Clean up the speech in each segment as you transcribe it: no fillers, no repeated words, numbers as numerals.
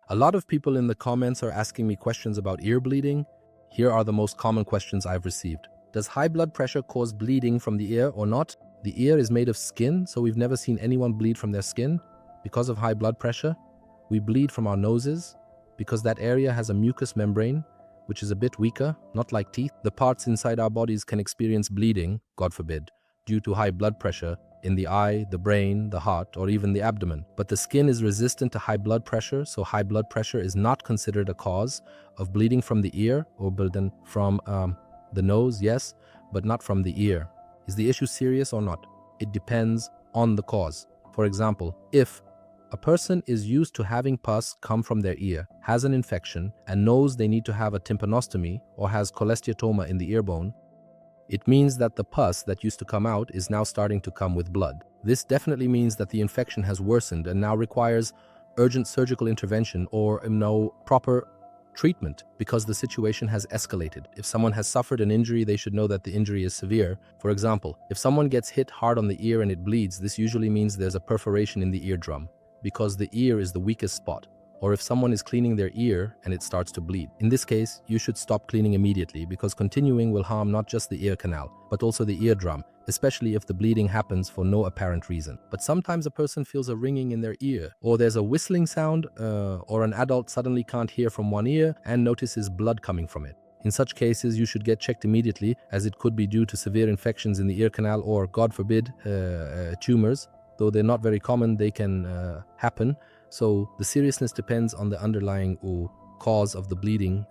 A lot of people in the comments are asking me questions about ear bleeding. Here are the most common questions I've received. Does high blood pressure cause bleeding from the ear or not? The ear is made of skin, so we've never seen anyone bleed from their skin. Because of high blood pressure, we bleed from our noses because that area has a mucous membrane, which is a bit weaker, not like teeth. The parts inside our bodies can experience bleeding, God forbid, due to high blood pressure in the eye, the brain, the heart, or even the abdomen. But the skin is resistant to high blood pressure, so high blood pressure is not considered a cause of bleeding from the ear or bleeding from the nose, yes, but not from the ear. Is the issue serious or not? It depends on the cause. For example, if a person is used to having pus come from their ear, has an infection, and knows they need to have a tympanostomy or has cholesteatoma in the ear bone, it means that the pus that used to come out is now starting to come with blood. This definitely means that the infection has worsened and now requires urgent surgical intervention or proper treatment because the situation has escalated. If someone has suffered an injury, they should know that the injury is severe. For example, if someone gets hit hard on the ear and it bleeds, this usually means there's a perforation in the eardrum because the ear is the weakest spot. Or if someone is cleaning their ear and it starts to bleed. In this case, you should stop cleaning immediately because continuing will harm not just the ear canal, but also the eardrum, especially if the bleeding happens for no apparent reason. But sometimes a person feels a ringing in their ear, or there's a whistling sound, or an adult suddenly can't hear from one ear and notices blood coming from it. In such cases, you should get checked immediately, as it could be due to severe infections in the ear canal or, God forbid, tumors. Though they're not very common, they can happen. So the seriousness depends on the underlying cause of the bleeding,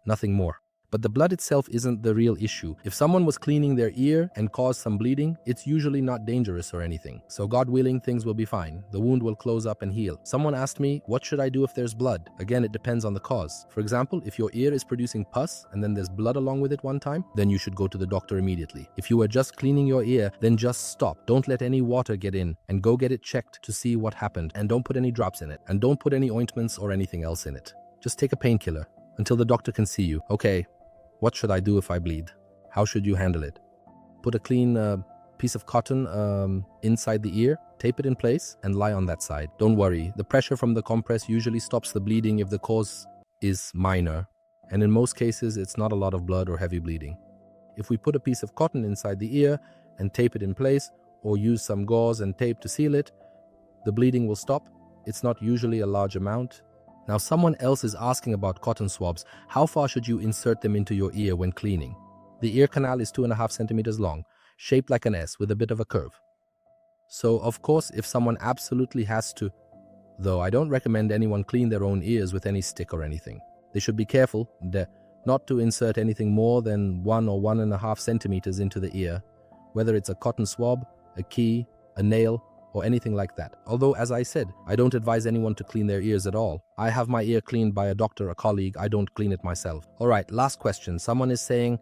nothing more. But the blood itself isn't the real issue. If someone was cleaning their ear and caused some bleeding, it's usually not dangerous or anything. So God willing, things will be fine. The wound will close up and heal. Someone asked me, what should I do if there's blood? Again, it depends on the cause. For example, if your ear is producing pus and then there's blood along with it one time, then you should go to the doctor immediately. If you were just cleaning your ear, then just stop. Don't let any water get in and go get it checked to see what happened. And don't put any drops in it. And don't put any ointments or anything else in it. Just take a painkiller until the doctor can see you. Okay. What should I do if I bleed? How should you handle it? Put a clean piece of cotton inside the ear, tape it in place, and lie on that side. Don't worry, the pressure from the compress usually stops the bleeding if the cause is minor, and in most cases it's not a lot of blood or heavy bleeding. If we put a piece of cotton inside the ear and tape it in place, or use some gauze and tape to seal it, the bleeding will stop. It's not usually a large amount. Now someone else is asking about cotton swabs. How far should you insert them into your ear when cleaning? The ear canal is 2.5 centimeters long, shaped like an S with a bit of a curve. So of course, if someone absolutely has to, though I don't recommend anyone clean their own ears with any stick or anything. They should be careful not to insert anything more than 1 or 1.5 centimeters into the ear, whether it's a cotton swab, a key, a nail, or anything like that. Although, as I said, I don't advise anyone to clean their ears at all. I have my ear cleaned by a doctor, a colleague. I don't clean it myself. Alright, last question. Someone is saying,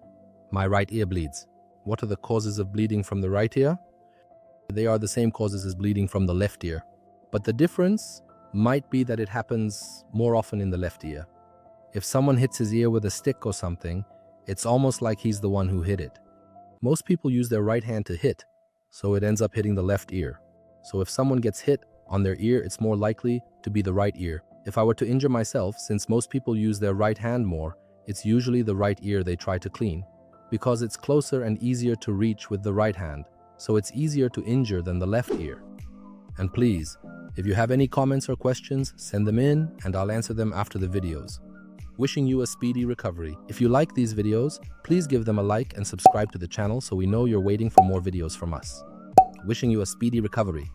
my right ear bleeds. What are the causes of bleeding from the right ear? They are the same causes as bleeding from the left ear. But the difference might be that it happens more often in the left ear. If someone hits his ear with a stick or something, it's almost like he's the one who hit it. Most people use their right hand to hit, so it ends up hitting the left ear. So if someone gets hit on their ear, it's more likely to be the right ear. If I were to injure myself, since most people use their right hand more, it's usually the right ear they try to clean, because it's closer and easier to reach with the right hand, so it's easier to injure than the left ear. And please, if you have any comments or questions, send them in and I'll answer them after the videos. Wishing you a speedy recovery. If you like these videos, please give them a like and subscribe to the channel so we know you're waiting for more videos from us. Wishing you a speedy recovery.